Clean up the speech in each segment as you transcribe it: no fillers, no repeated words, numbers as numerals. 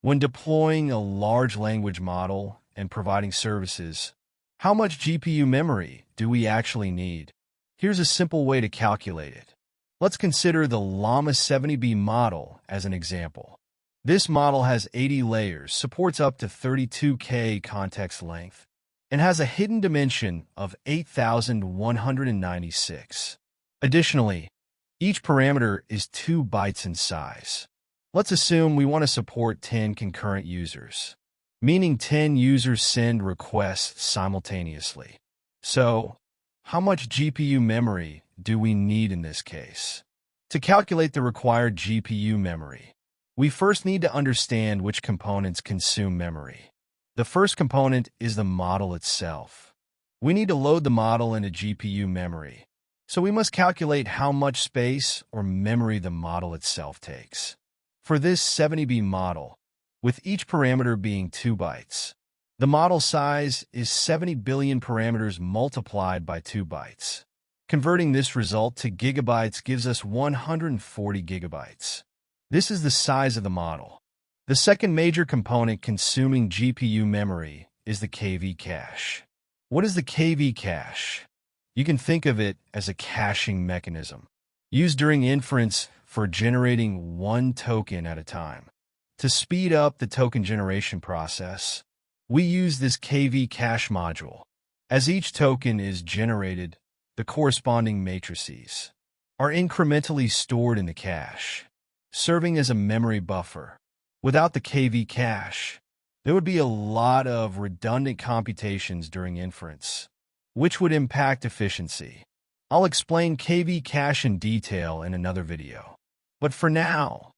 When deploying a large language model and providing services, how much GPU memory do we actually need? Here's a simple way to calculate it. Let's consider the Llama 70B model as an example. This model has 80 layers, supports up to 32K context length, and has a hidden dimension of 8,196. Additionally, each parameter is 2 bytes in size. Let's assume we want to support 10 concurrent users, meaning 10 users send requests simultaneously. So, how much GPU memory do we need in this case? To calculate the required GPU memory, we first need to understand which components consume memory. The first component is the model itself. We need to load the model into GPU memory, so we must calculate how much space or memory the model itself takes. For this 70B model, with each parameter being 2 bytes, the model size is 70 billion parameters multiplied by 2 bytes. Converting this result to gigabytes gives us 140 gigabytes. This is the size of the model. The second major component consuming GPU memory is the KV cache. What is the KV cache? You can think of it as a caching mechanism, used during inference for generating one token at a time. To speed up the token generation process, we use this KV cache module. As each token is generated, the corresponding matrices are incrementally stored in the cache, serving as a memory buffer. Without the KV cache, there would be a lot of redundant computations during inference, which would impact efficiency. I'll explain KV cache in detail in another video. But for now,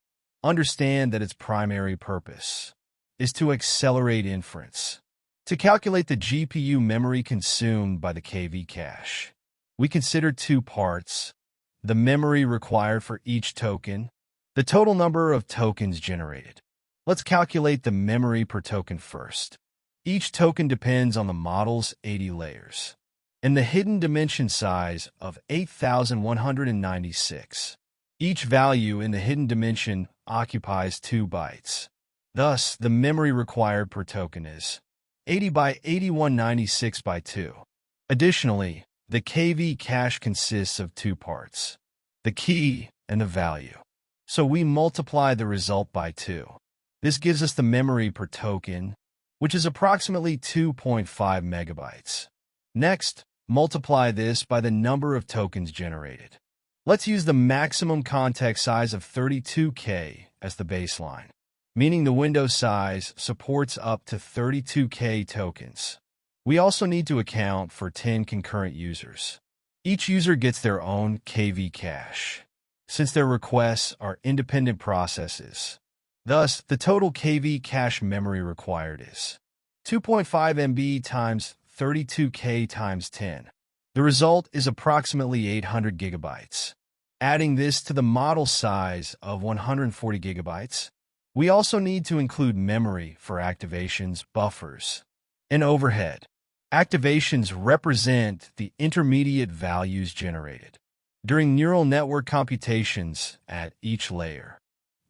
understand that its primary purpose is to accelerate inference. To calculate the GPU memory consumed by the KV cache, we consider 2 parts: the memory required for each token, the total number of tokens generated. Let's calculate the memory per token first. Each token depends on the model's 80 layers and the hidden dimension size of 8,196. Each value in the hidden dimension occupies 2 bytes. Thus, the memory required per token is 80 by 8196 by 2. Additionally, the KV cache consists of 2 parts: the key and the value. So we multiply the result by 2. This gives us the memory per token, which is approximately 2.5 megabytes. Next, multiply this by the number of tokens generated. Let's use the maximum context size of 32K as the baseline, meaning the window size supports up to 32K tokens. We also need to account for 10 concurrent users. Each user gets their own KV cache, since their requests are independent processes. Thus, the total KV cache memory required is 2.5 MB times 32K times 10. The result is approximately 800 gigabytes. Adding this to the model size of 140 gigabytes, we also need to include memory for activations, buffers, and overhead. Activations represent the intermediate values generated during neural network computations at each layer.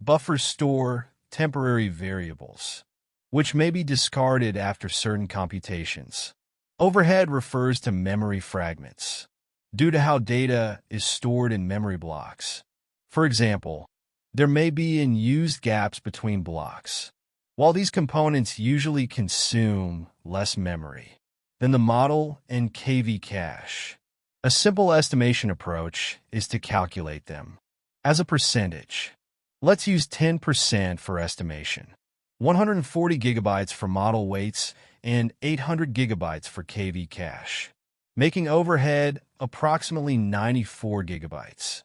Buffers store temporary variables, which may be discarded after certain computations. Overhead refers to memory fragments, due to how data is stored in memory blocks. For example, there may be unused gaps between blocks. While these components usually consume less memory than the model and KV cache, a simple estimation approach is to calculate them as a percentage. Let's use 10% for estimation, 140 gigabytes for model weights, and 800 gigabytes for KV cache, making overhead approximately 94 gigabytes.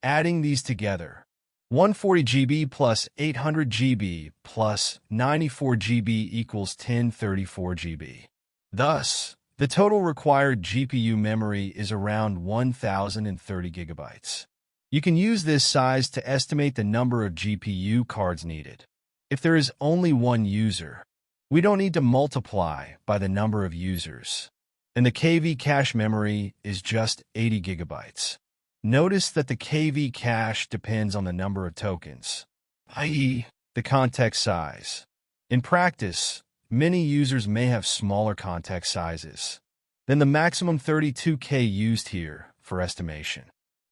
Adding these together, 140 GB plus 800 GB plus 94 GB equals 1034 GB. Thus, the total required GPU memory is around 1,030 gigabytes. You can use this size to estimate the number of GPU cards needed. If there is only one user, we don't need to multiply by the number of users, and the KV cache memory is just 80 gigabytes. Notice that the KV cache depends on the number of tokens, i.e., the context size. In practice, many users may have smaller context sizes than the maximum 32K used here for estimation.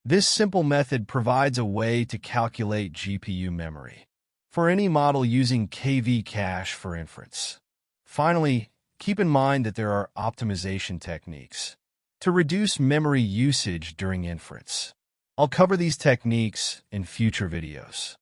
This simple method provides a way to calculate GPU memory for any model using KV cache for inference. Finally, keep in mind that there are optimization techniques to reduce memory usage during inference. I'll cover these techniques in future videos.